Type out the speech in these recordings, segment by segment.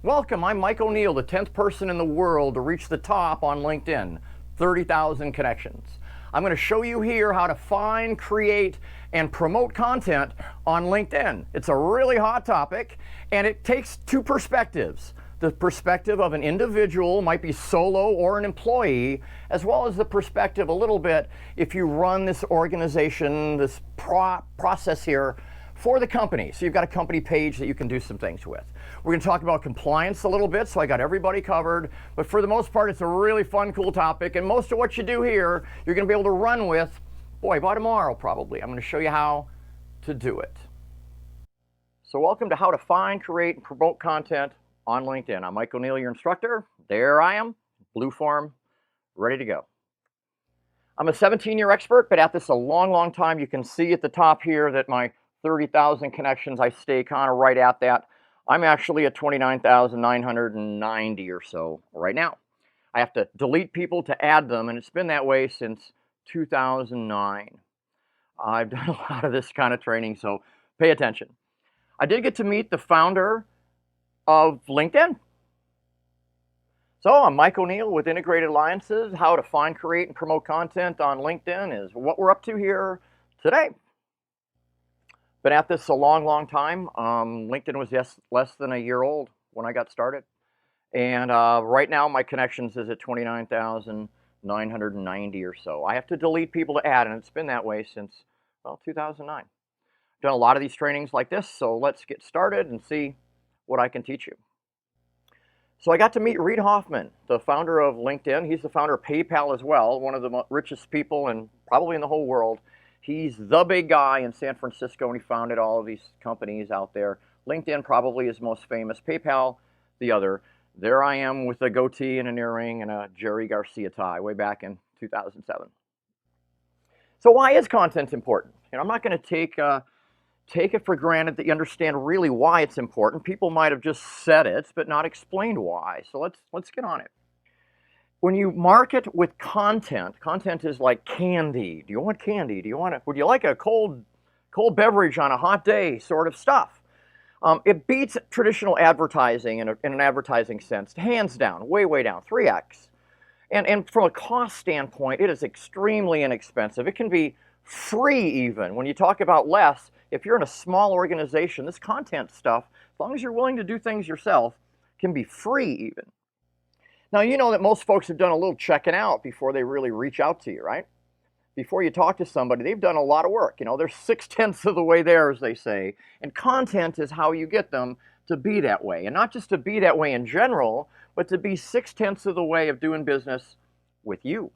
Welcome, I'm Mike O'Neill, the 10th person in the world to reach the top on LinkedIn, 30,000 connections. I'm going to show you here how to find, create, and promote content on LinkedIn. It's a really hot topic, and it takes two perspectives. The perspective of an individual, might be solo or an employee, as well as the perspective a little bit if you run this organization, this process here for the company. So you've got a company page that you can do some things with. We're going to talk about compliance a little bit, so I got everybody covered. But for the most part, it's a really fun, cool topic. And most of what you do here, you're going to be able to run with, boy, by tomorrow probably. I'm going to show you how to do it. So welcome to how to find, create, and promote content on LinkedIn. I'm Mike O'Neill, your instructor. There I am, blue form, ready to go. I'm a 17-year expert, but at this a long, long time. You can see at the top here that my 30,000 connections, I stay kind of right at that. I'm actually at 29,990 or so right now. I have to delete people to add them, and it's been that way since 2009. I've done a lot of this kind of training, so pay attention. I did get to meet the founder of LinkedIn. So I'm Mike O'Neill with Integrated Alliances. How to find, create, and promote content on LinkedIn is what we're up to here today. Been at this a long, long time. LinkedIn was less than a year old when I got started. And right now my connections is at 29,990 or so. I have to delete people to add, and it's been that way since, well, 2009. Done a lot of these trainings like this, so let's get started and see what I can teach you. So I got to meet Reid Hoffman, the founder of LinkedIn. He's the founder of PayPal as well, one of the richest people and probably in the whole world. He's the big guy in San Francisco, and he founded all of these companies out there. LinkedIn probably is most famous. PayPal, the other. There I am with a goatee and an earring and a Jerry Garcia tie way back in 2007. So why is content important? I'm not going to take it for granted that you understand really why it's important. People might have just said it, but not explained why. So let's get on it. When you market with content, content is like candy. Do you want candy? Would you like a cold beverage on a hot day sort of stuff? It beats traditional advertising in an advertising sense, hands down, way down, 3x. And from a cost standpoint, it is extremely inexpensive. It can be free even. When you talk about less, if you're in a small organization, this content stuff, as long as you're willing to do things yourself, can be free even. Now, you know that most folks have done a little checking out before they really reach out to you, right? Before you talk to somebody, they've done a lot of work. They're 6/10 of the way there, as they say. And content is how you get them to be that way. And not just to be that way in general, but to be 6/10 of the way of doing business with you.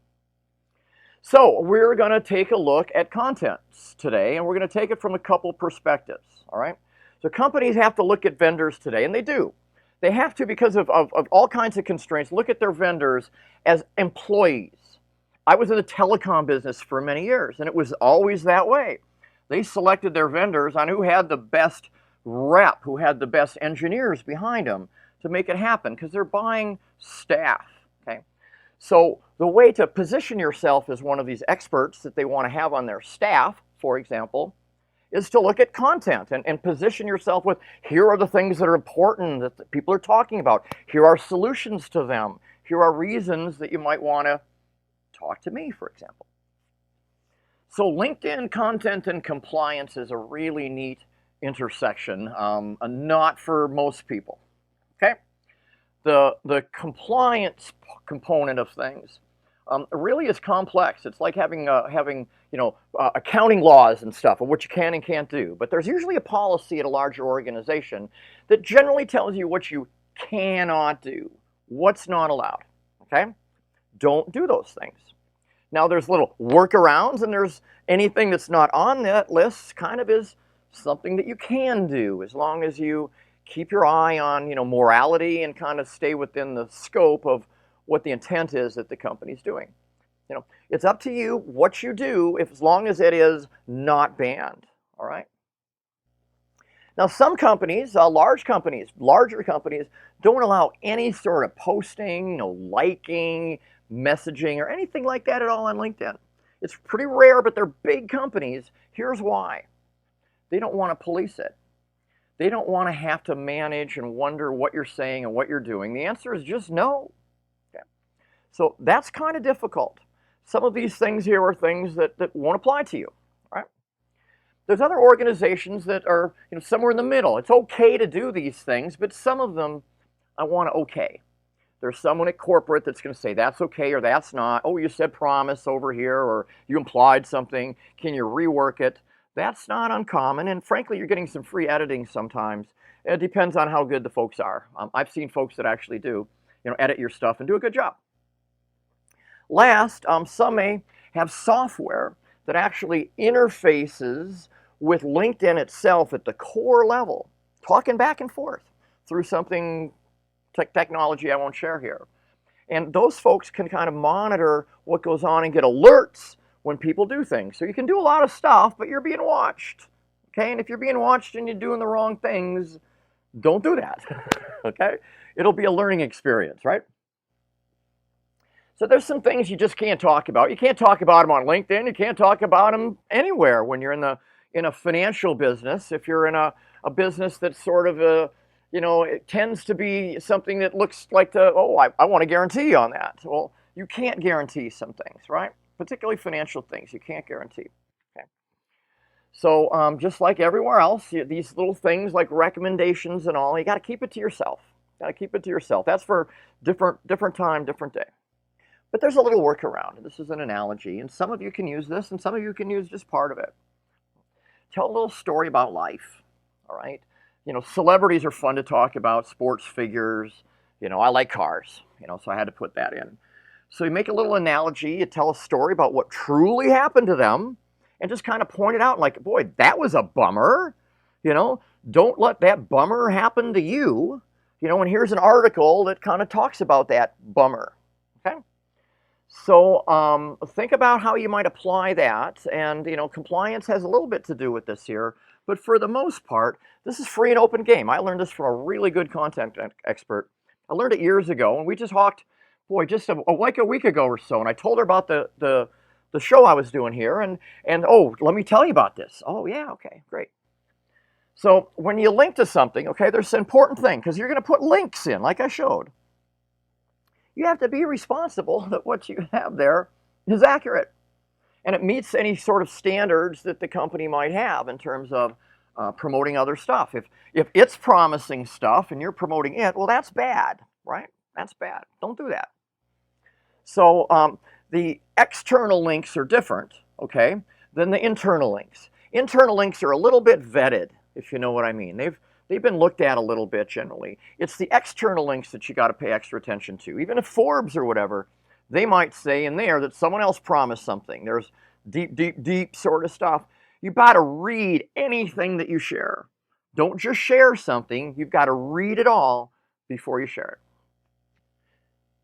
So we're going to take a look at content today, and we're going to take it from a couple perspectives, all right? So companies have to look at vendors today, and they do. They have to, because of all kinds of constraints, look at their vendors as employees. I was in the telecom business for many years, and it was always that way. They selected their vendors on who had the best rep, who had the best engineers behind them to make it happen, because they're buying staff, okay? So the way to position yourself as one of these experts that they want to have on their staff, for example, is to look at content and position yourself with, here are the things that are important that people are talking about. Here are solutions to them. Here are reasons that you might want to talk to me, for example. So LinkedIn content and compliance is a really neat intersection, not for most people, okay? The compliance component of things really is complex. It's like having accounting laws and stuff of what you can and can't do. But there's usually a policy at a larger organization that generally tells you what you cannot do, what's not allowed, okay? Don't do those things. Now there's little workarounds, and there's anything that's not on that list kind of is something that you can do, as long as you keep your eye on morality and kind of stay within the scope of what the intent is that the company's doing. It's up to you what you do, as long as it is not banned, all right? Now some companies, larger companies, don't allow any sort of posting, liking, messaging, or anything like that at all on LinkedIn. It's pretty rare, but they're big companies. Here's why. They don't want to police it. They don't want to have to manage and wonder what you're saying and what you're doing. The answer is just no. Okay. So that's kind of difficult. Some of these things here are things that won't apply to you, right? There's other organizations that are, somewhere in the middle. It's okay to do these things, but some of them I want to okay. There's someone at corporate that's going to say that's okay or that's not. Oh, you said promise over here, or you implied something. Can you rework it? That's not uncommon, and frankly, you're getting some free editing sometimes. It depends on how good the folks are. I've seen folks that actually do, edit your stuff and do a good job. Last, some may have software that actually interfaces with LinkedIn itself at the core level, talking back and forth through something technology I won't share here. And those folks can kind of monitor what goes on and get alerts when people do things. So you can do a lot of stuff, but you're being watched. Okay, and if you're being watched and you're doing the wrong things, don't do that. Okay, it'll be a learning experience, right? So there's some things you just can't talk about. You can't talk about them on LinkedIn. You can't talk about them anywhere when you're in a financial business. If you're in a business that's sort of it tends to be something that looks like I want to guarantee on that. Well, you can't guarantee some things, right? Particularly financial things, you can't guarantee. Okay. So just like everywhere else, these little things like recommendations and all, you got to keep it to yourself. Got to keep it to yourself. That's for different time, different day. But there's a little workaround. This is an analogy, and some of you can use this, and some of you can use just part of it. Tell a little story about life. All right. Celebrities are fun to talk about, sports figures. I like cars, so I had to put that in. So you make a little analogy, you tell a story about what truly happened to them, and just kind of point it out like, boy, that was a bummer. Don't let that bummer happen to you. And here's an article that kind of talks about that bummer. Okay? So think about how you might apply that, and compliance has a little bit to do with this here, but for the most part, this is free and open game. I learned this from a really good content expert. I learned it years ago, and we just talked, just like a week ago or so, and I told her about the show I was doing here, and oh, let me tell you about this. Oh yeah, okay, great. So when you link to something, okay, there's an important thing, because you're going to put links in, like I showed. You have to be responsible that what you have there is accurate, and it meets any sort of standards that the company might have in terms of promoting other stuff. If it's promising stuff and you're promoting it, well, that's bad, right? That's bad. Don't do that. So the external links are different, okay, than the internal links. Internal links are a little bit vetted, if you know what I mean. They've been looked at a little bit generally. It's the external links that you got to pay extra attention to. Even if Forbes or whatever, they might say in there that someone else promised something. There's deep sort of stuff. You got to read anything that you share. Don't just share something. You've got to read it all before you share it.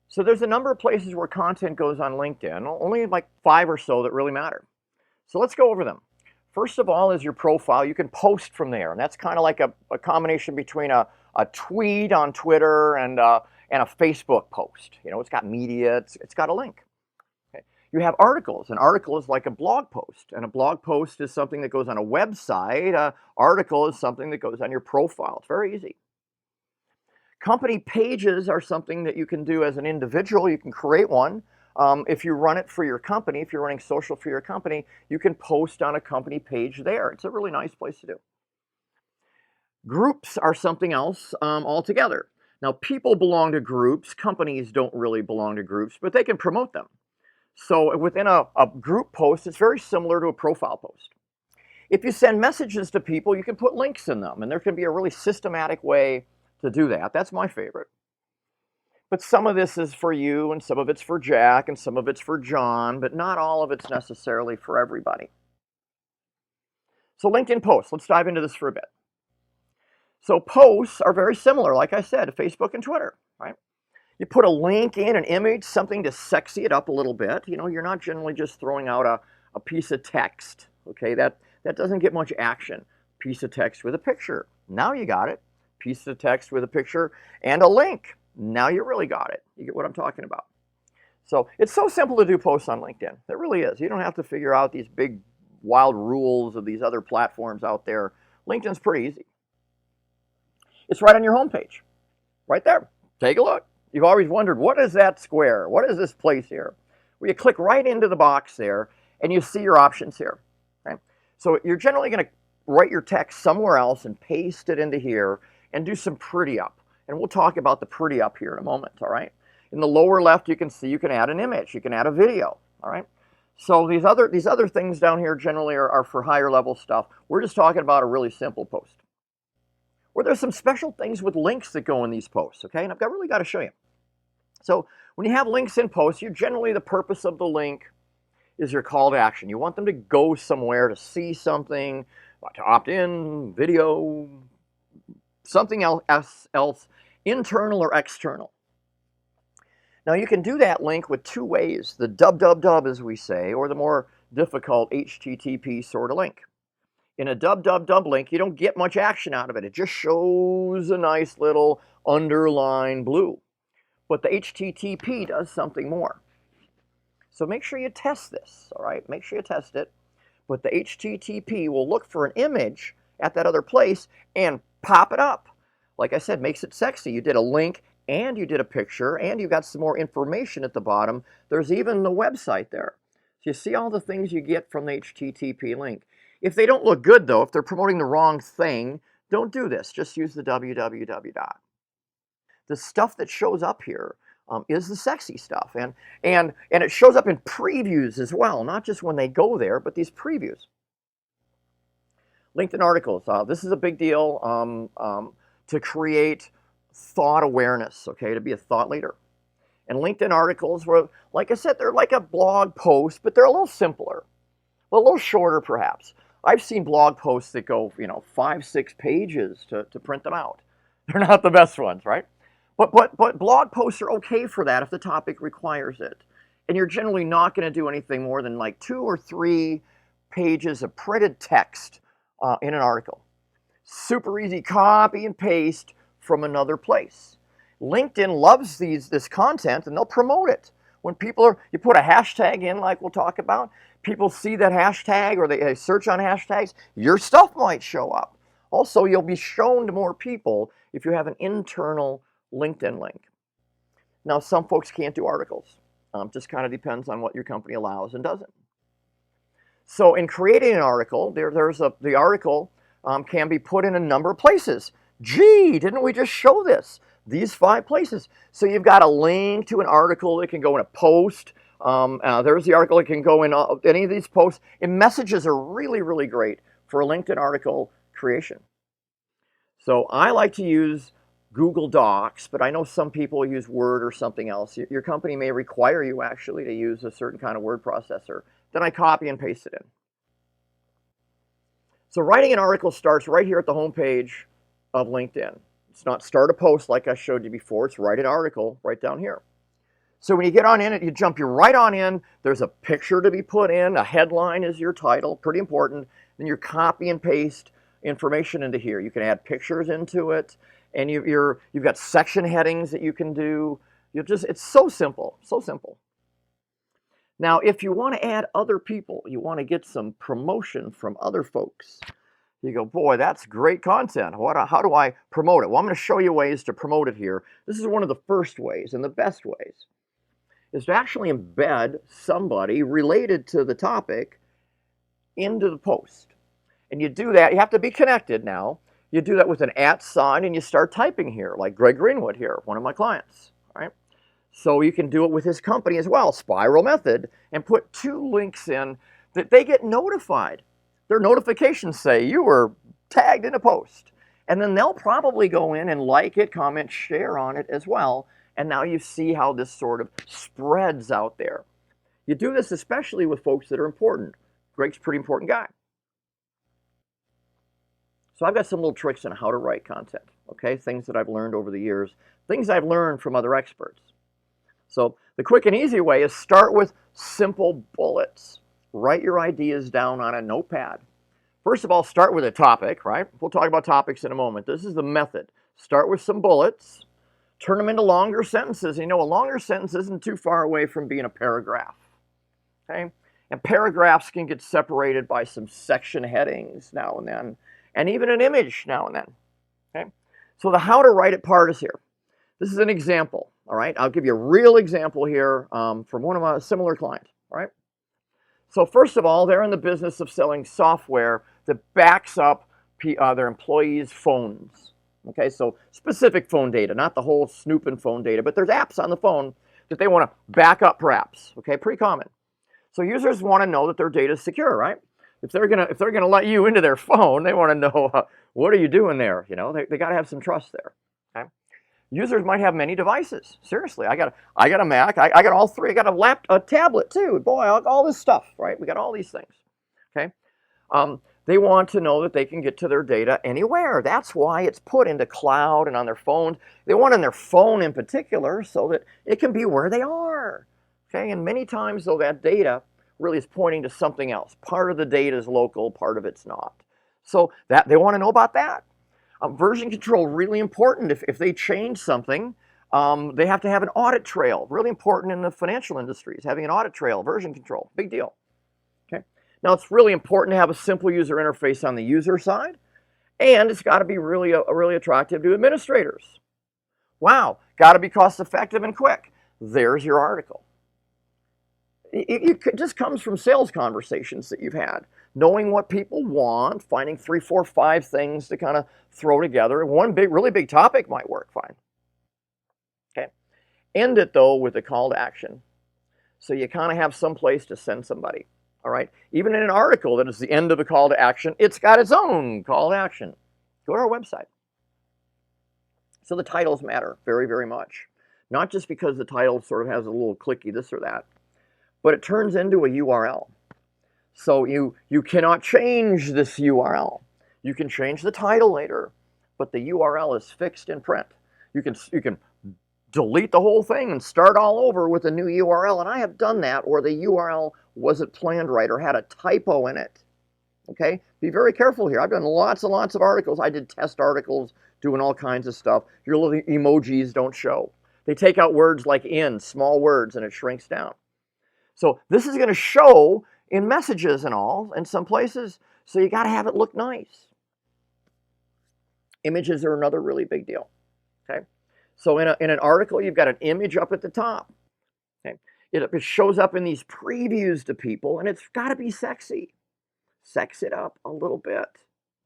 So there's a number of places where content goes on LinkedIn, only like 5 or so that really matter. So let's go over them. First of all is your profile. You can post from there, and that's kind of like a combination between a tweet on Twitter and a Facebook post. It's got media, it's got a link. Okay. You have articles. An article is like a blog post, and a blog post is something that goes on a website. An article is something that goes on your profile. It's very easy. Company pages are something that you can do as an individual. You can create one. If you run it for your company, if you're running social for your company, you can post on a company page there. It's a really nice place to do. Groups are something else altogether. Now, people belong to groups. Companies don't really belong to groups, but they can promote them. So within a group post, it's very similar to a profile post. If you send messages to people, you can put links in them, and there can be a really systematic way to do that. That's my favorite. But some of this is for you, and some of it's for Jack, and some of it's for John, but not all of it's necessarily for everybody. So LinkedIn posts, let's dive into this for a bit. So posts are very similar, like I said, to Facebook and Twitter, right? You put a link in, an image, something to sexy it up a little bit. You're not generally just throwing out a piece of text, okay? That doesn't get much action. Piece of text with a picture. Now you got it. Piece of text with a picture and a link. Now you really got it. You get what I'm talking about. So it's so simple to do posts on LinkedIn. It really is. You don't have to figure out these big wild rules of these other platforms out there. LinkedIn's pretty easy. It's right on your homepage, right there. Take a look. You've always wondered, what is that square? What is this place here? Well, you click right into the box there, and you see your options here. Okay? So you're generally going to write your text somewhere else and paste it into here and do some pretty up. And we'll talk about the pretty up here in a moment, all right? In the lower left, you can see you can add an image, you can add a video, all right? So these other things down here generally are for higher level stuff. We're just talking about a really simple post. Where there's some special things with links that go in these posts, okay? And I've really got to show you. So when you have links in posts, you generally, the purpose of the link is your call to action. You want them to go somewhere to see something, to opt in, video, something else, internal or external. Now you can do that link with two ways, the www as we say, or the more difficult HTTP sort of link. In a www link, you don't get much action out of it. It just shows a nice little underline blue. But the HTTP does something more. So make sure you test this, all right? Make sure you test it. But the HTTP will look for an image at that other place and pop it up. Like I said, makes it sexy. You did a link and you did a picture and you got some more information at the bottom. There's even the website there. So you see all the things you get from the HTTP link. If they don't look good though, if they're promoting the wrong thing, don't do this. Just use the www. The stuff that shows up here is the sexy stuff. And it shows up in previews as well, not just when they go there, but these previews. LinkedIn articles. This is a big deal to create thought awareness, okay, to be a thought leader. And LinkedIn articles, were, like I said, they're like a blog post, but they're a little simpler, a little shorter perhaps. I've seen blog posts that go, 5, 6 pages to print them out. They're not the best ones, right? But blog posts are okay for that if the topic requires it. And you're generally not going to do anything more than like 2 or 3 pages of printed text in an article. Super easy, copy and paste from another place. LinkedIn loves this content and they'll promote it. When you put a hashtag in like we'll talk about, people see that hashtag or they search on hashtags, your stuff might show up. Also, you'll be shown to more people if you have an internal LinkedIn link. Now, some folks can't do articles. Just kind of depends on what your company allows and doesn't. So in creating an article, the article can be put in a number of places. Gee, didn't we just show this? These 5 places. So you've got a link to an article that can go in a post. There's the article that can go in any of these posts. And messages are really, really great for a LinkedIn article creation. So I like to use Google Docs, but I know some people use Word or something else. Your company may require you actually to use a certain kind of word processor. Then I copy and paste it in. So writing an article starts right here at the home page of LinkedIn. It's not start a post like I showed you before. It's write an article right down here. So when you get on in it, you right on in. There's a picture to be put in. A headline is your title, pretty important. Then you copy and paste information into here. You can add pictures into it, and you've got section headings that you can do. It's so simple, so simple. Now, if you want to add other people, you want to get some promotion from other folks. You go, boy, that's great content. How do I promote it? Well, I'm going to show you ways to promote it here. This is one of the first ways and the best ways, is to actually embed somebody related to the topic into the post. And you do that, you have to be connected now. You do that with an @ sign and you start typing here, like Greg Greenwood here, one of my clients, right? So you can do it with his company as well, Spiral Method, and put 2 links in that they get notified. Their notifications say you were tagged in a post. And then they'll probably go in and like it, comment, share on it as well. And now you see how this sort of spreads out there. You do this especially with folks that are important. Greg's a pretty important guy. So I've got some little tricks on how to write content, okay? Things that I've learned over the years, things I've learned from other experts. So the quick and easy way is start with simple bullets. Write your ideas down on a notepad. First of all, start with a topic, right? We'll talk about topics in a moment. This is the method. Start with some bullets, turn them into longer sentences. A longer sentence isn't too far away from being a paragraph, okay? And paragraphs can get separated by some section headings now and then, and even an image now and then, okay? So the how to write it part is here. This is an example, all right? I'll give you a real example here from one of my similar clients, all right? So first of all, they're in the business of selling software that backs up their employees' phones. Okay, so specific phone data, not the whole snooping phone data, but there's apps on the phone that they want to back up perhaps. Okay, pretty common. So users want to know that their data is secure, right? If they're gonna let you into their phone, they want to know what are you doing there. You know, they got to have some trust there. Okay, users might have many devices. Seriously, I got a Mac. I got all three. I got a tablet too. Boy, all this stuff, right? We got all these things. Okay. They want to know that they can get to their data anywhere. That's why it's put into cloud and on their phones. They want on their phone in particular so that it can be where they are. Okay, and many times though that data really is pointing to something else. Part of the data is local, part of it's not. So that they want to know about that. Version control, really important. If they change something, they have to have an audit trail. Really important in the financial industries, having an audit trail, version control, big deal. Now, it's really important to have a simple user interface on the user side, and it's got to be really attractive to administrators. Wow, got to be cost effective and quick. There's your article. It just comes from sales conversations that you've had, knowing what people want, finding 3, 4, 5 things to kind of throw together. One really big topic might work fine. Okay, end it though with a call to action, so you kind of have some place to send somebody. All right, even in an article that is the end of the call to action, it's got its own call to action. Go to our website. So the titles matter very, very much. Not just because the title sort of has a little clicky this or that, but it turns into a URL. So you cannot change this URL. You can change the title later, but the URL is fixed in print. You can delete the whole thing and start all over with a new URL, and I have done that, or the URL wasn't planned right or had a typo in it. Okay, be very careful here. I've done lots and lots of articles. I did test articles doing all kinds of stuff. Your little emojis don't show. They take out words like in, small words, and it shrinks down. So this is going to show in messages and all in some places, so you got to have it look nice. Images are another really big deal. Okay, so in an article, you've got an image up at the top. Okay, it shows up in these previews to people, and it's got to be sexy. Sex it up a little bit.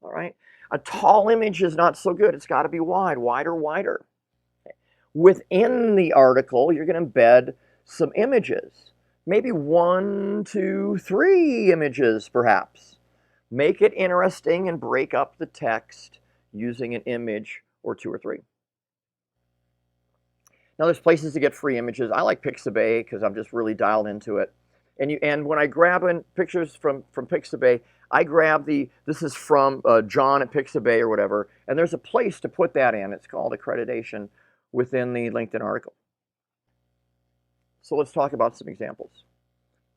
All right, a tall image is not so good. It's got to be wide, wider, wider. Okay. Within the article, you're going to embed some images. Maybe 1, 2, 3 images, perhaps. Make it interesting and break up the text using an image or 2 or 3. Now, there's places to get free images. I like Pixabay because I'm just really dialed into it. And when I grab pictures from Pixabay, I grab this is from John at Pixabay or whatever, and there's a place to put that in. It's called accreditation within the LinkedIn article. So let's talk about some examples.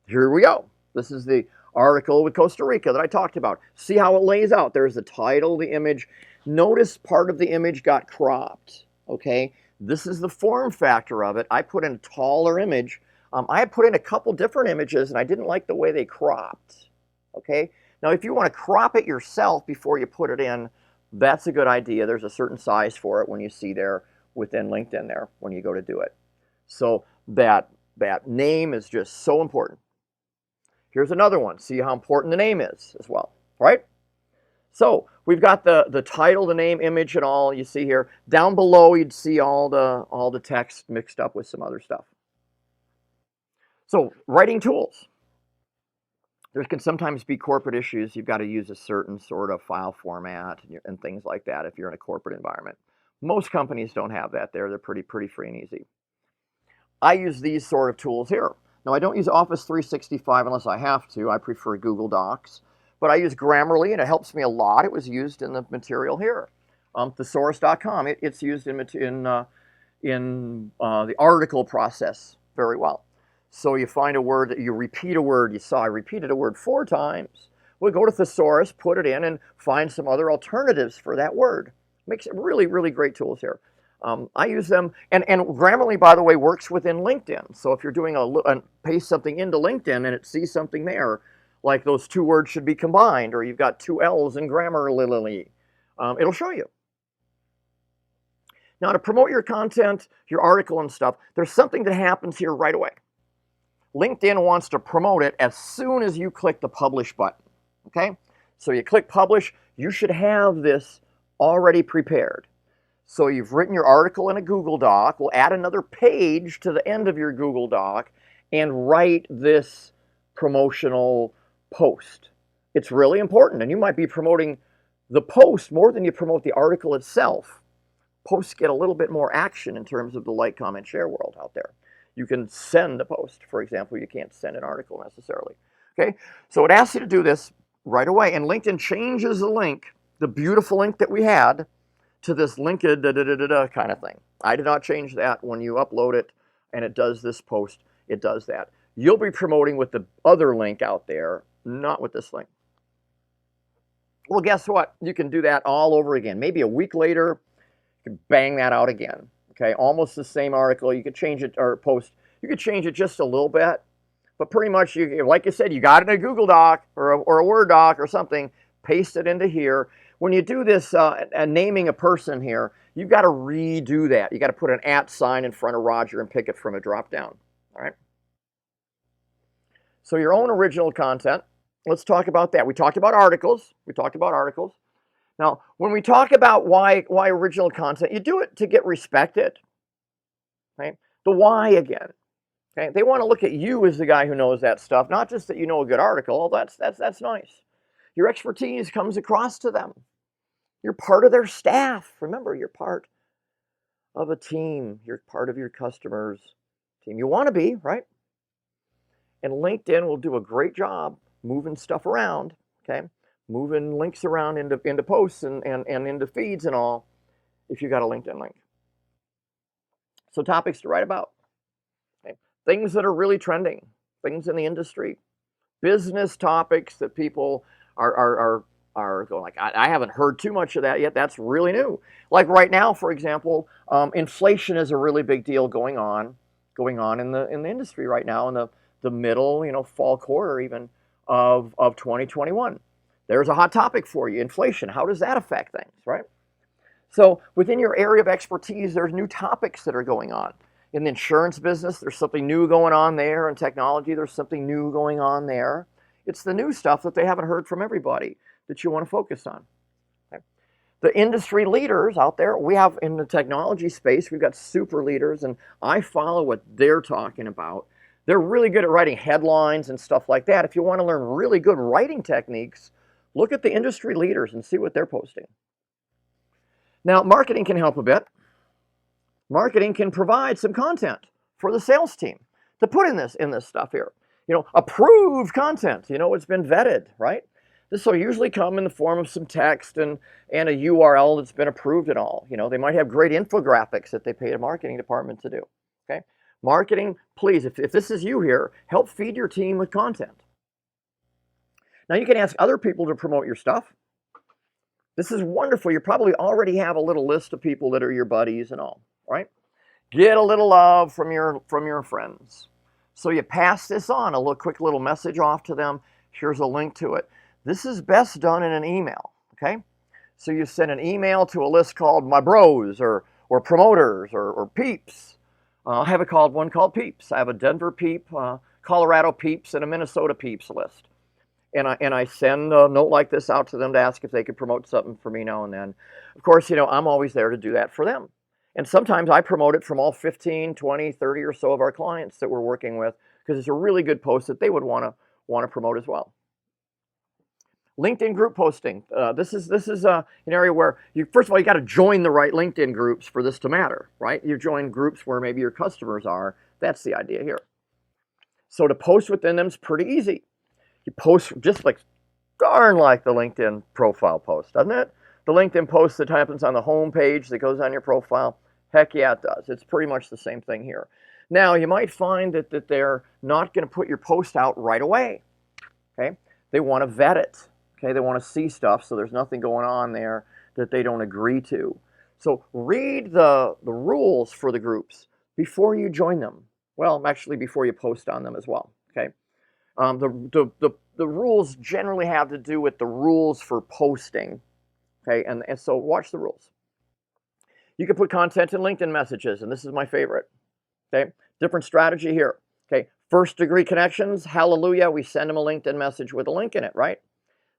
Here we go. This is the article with Costa Rica that I talked about. See how it lays out. There's the title, the image. Notice part of the image got cropped, okay? This is the form factor of it. I put in a taller image. I had put in a couple different images, and I didn't like the way they cropped, okay? Now, if you want to crop it yourself before you put it in, that's a good idea. There's a certain size for it when you see there within LinkedIn there when you go to do it. So that name is just so important. Here's another one. See how important the name is as well, right? So we've got the title, the name, image, and all you see here. Down below, you'd see all the text mixed up with some other stuff. So writing tools. There can sometimes be corporate issues. You've got to use a certain sort of file format and things like that if you're in a corporate environment. Most companies don't have that there. They're pretty free and easy. I use these sort of tools here. Now, I don't use Office 365 unless I have to. I prefer Google Docs. But I use Grammarly, and it helps me a lot. It was used in the material here. Thesaurus.com, it's used in the article process very well. So you find a word, you repeat a word. You saw I repeated a word 4 times. We'll go to Thesaurus, put it in, and find some other alternatives for that word. Makes it really, really great tools here. I use them, and Grammarly, by the way, works within LinkedIn. So if you're doing paste something into LinkedIn and it sees something there, like those 2 words should be combined, or you've got 2 L's in Grammarly, it'll show you. Now, to promote your content, your article and stuff, there's something that happens here right away. LinkedIn wants to promote it as soon as you click the publish button, okay? So you click publish, you should have this already prepared. So you've written your article in a Google Doc, we'll add another page to the end of your Google Doc and write this promotional post. It's really important, and you might be promoting the post more than you promote the article itself. Posts get a little bit more action in terms of the like, comment, share world out there. You can send a post, for example. You can't send an article necessarily. Okay, so it asks you to do this right away, and LinkedIn changes the link, the beautiful link that we had, to this linked kind of thing. I did not change that. When you upload it and it does this post, it does that. You'll be promoting with the other link out there, not with this link. Well, guess what? You can do that all over again. Maybe a week later, you can bang that out again. Okay, almost the same article. You could change it, or post. You could change it just a little bit, but pretty much, like you said, you got it in a Google Doc or a Word doc or something. Paste it into here. When you do this naming a person here, you've got to redo that. You got to put an @ sign in front of Roger and pick it from a drop down. All right. So your own original content. Let's talk about that. We talked about articles. Now, when we talk about why original content, you do it to get respected. Right? The why again. Okay? They want to look at you as the guy who knows that stuff, not just that you know a good article. Oh, that's nice. Your expertise comes across to them. You're part of their staff. Remember, you're part of a team. You're part of your customers' team. You want to be, right? And LinkedIn will do a great job moving stuff around, okay? Moving links around into posts and into feeds and all, if you got a LinkedIn link. So topics to write about. Okay? Things that are really trending, things in the industry, business topics that people are going like, I haven't heard too much of that yet. That's really new. Like right now, for example, inflation is a really big deal going on in the industry right now, in the middle, fall quarter even of 2021. There's a hot topic for you, inflation. How does that affect things, right? So within your area of expertise, there's new topics that are going on. In the insurance business, there's something new going on there. In technology, there's something new going on there. It's the new stuff that they haven't heard from everybody that you want to focus on. Okay? The industry leaders out there, we have in the technology space, we've got super leaders, and I follow what they're talking about. They're really good at writing headlines and stuff like that. If you want to learn really good writing techniques, look at the industry leaders and see what they're posting. Now, marketing can help a bit. Marketing can provide some content for the sales team to put in this stuff here. Approved content, it's been vetted, right? This will usually come in the form of some text and a URL that's been approved and all. They might have great infographics that they pay a marketing department to do, okay? Marketing, please, if this is you here, help feed your team with content. Now, you can ask other people to promote your stuff. This is wonderful. You probably already have a little list of people that are your buddies and all, right? Get a little love from your friends. So you pass this on, quick little message off to them. Here's a link to it. This is best done in an email, okay? So you send an email to a list called My Bros or Promoters or Peeps. I have one called Peeps. I have a Denver Peep, Colorado Peeps, and a Minnesota Peeps list. And I send a note like this out to them to ask if they could promote something for me now and then. Of course, I'm always there to do that for them. And sometimes I promote it from all 15, 20, 30 or so of our clients that we're working with, because it's a really good post that they would want to promote as well. LinkedIn group posting. This is an area where first of all, you got to join the right LinkedIn groups for this to matter, right? You join groups where maybe your customers are. That's the idea here. So to post within them is pretty easy. You post just darn like the LinkedIn profile post, doesn't it? The LinkedIn post that happens on the home page that goes on your profile, heck yeah, it does. It's pretty much the same thing here. Now, you might find that they're not going to put your post out right away, okay? They want to vet it, okay? They want to see stuff, so there's nothing going on there that they don't agree to. So read the rules for the groups before you join them. Well, actually, before you post on them as well, okay? The rules generally have to do with the rules for posting, okay? And so watch the rules. You can put content in LinkedIn messages, and this is my favorite. Okay, different strategy here. Okay, first degree connections, hallelujah, we send them a LinkedIn message with a link in it, right?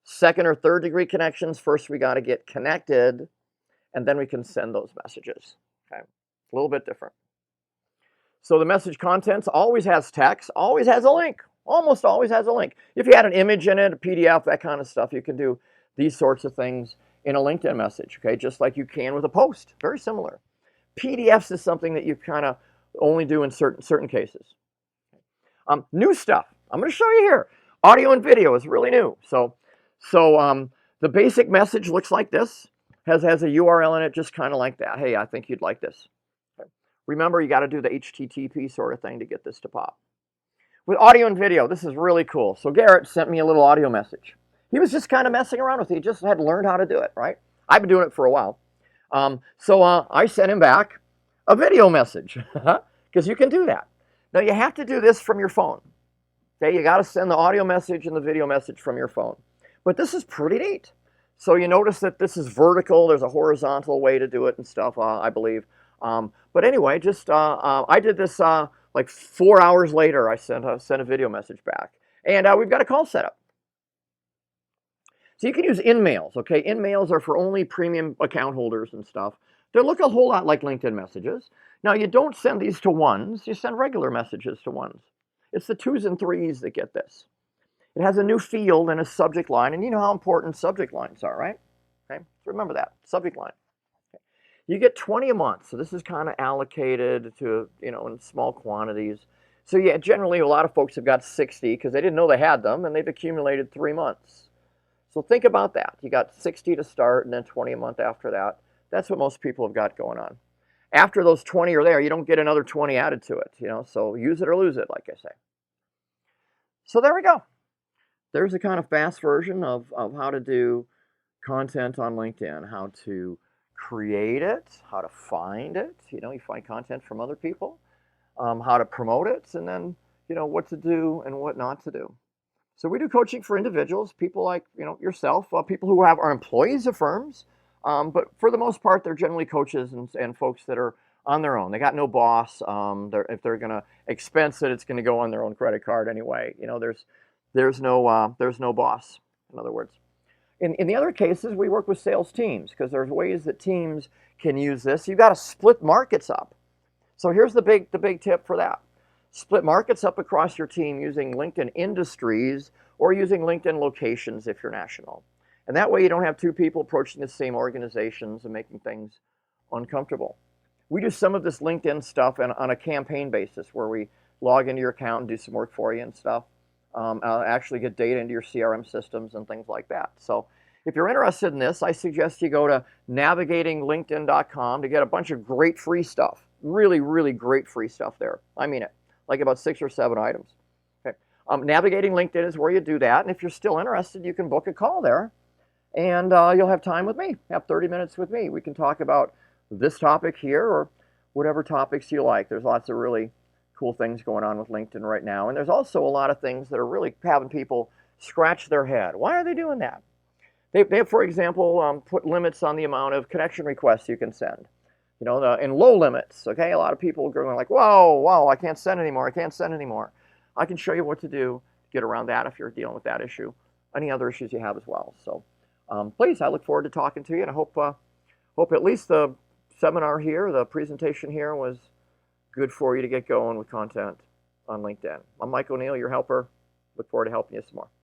Second or third degree connections, first we got to get connected, and then we can send those messages. Okay, a little bit different. So the message contents always has text, always has a link, almost always has a link. If you had an image in it, a PDF, that kind of stuff, you can do these sorts of things in a LinkedIn message, okay, just like you can with a post, very similar. PDFs is something that you kind of only do in certain cases. New stuff, I'm going to show you here. Audio and video is really new. So the basic message looks like this, has a URL in it, just kind of like that. Hey, I think you'd like this. Okay. Remember, you got to do the HTTP sort of thing to get this to pop. With audio and video, this is really cool. So Garrett sent me a little audio message. He was just kind of messing around with it. He just had learned how to do it, right? I've been doing it for a while. I sent him back a video message because you can do that. Now you have to do this from your phone. Okay, you got to send the audio message and the video message from your phone. But this is pretty neat. So you notice that this is vertical. There's a horizontal way to do it and stuff, I believe. But anyway, just I did this like 4 hours later. I sent a video message back, and we've got a call set up. So you can use InMails. Okay, InMails are for only premium account holders and stuff. They look a whole lot like LinkedIn messages. Now you don't send these to ones. You send regular messages to ones. It's the 2s and 3s that get this. It has a new field and a subject line, and you know how important subject lines are, right? Okay, so remember that, subject line. Okay. You get 20 a month, so this is kind of allocated to, in small quantities. So yeah, generally a lot of folks have got 60 because they didn't know they had them, and they've accumulated 3 months. So think about that. You got 60 to start, and then 20 a month after that. That's what most people have got going on. After those 20 are there, you don't get another 20 added to it, so use it or lose it, like I say. So there we go. There's a kind of fast version of how to do content on LinkedIn, how to create it, how to find it. You find content from other people, how to promote it, and then, what to do and what not to do. So we do coaching for individuals, people like, yourself, people who are employees of firms. But for the most part, they're generally coaches and folks that are on their own. They got no boss. If they're going to expense it, it's going to go on their own credit card anyway. There's no boss, in other words. In the other cases, we work with sales teams because there's ways that teams can use this. You've got to split markets up. So here's the big tip for that. Split markets up across your team using LinkedIn industries or using LinkedIn locations if you're national. And that way you don't have 2 people approaching the same organizations and making things uncomfortable. We do some of this LinkedIn stuff on a campaign basis where we log into your account and do some work for you and stuff. Actually get data into your CRM systems and things like that. So if you're interested in this, I suggest you go to navigatinglinkedin.com to get a bunch of great free stuff. Really, really great free stuff there. I mean it. Like about 6 or 7 items. Okay. Navigating LinkedIn is where you do that. And if you're still interested, you can book a call there. And you'll have time with me. Have 30 minutes with me. We can talk about this topic here or whatever topics you like. There's lots of really cool things going on with LinkedIn right now. And there's also a lot of things that are really having people scratch their head. Why are they doing that? They have, for example, put limits on the amount of connection requests you can send. And low limits. Okay, a lot of people are going like, whoa, I can't send anymore. I can't send anymore. I can show you what to do to get around that if you're dealing with that issue. Any other issues you have as well. So please, I look forward to talking to you, and I hope at least the seminar here, the presentation here, was good for you to get going with content on LinkedIn. I'm Mike O'Neill, your helper. Look forward to helping you some more.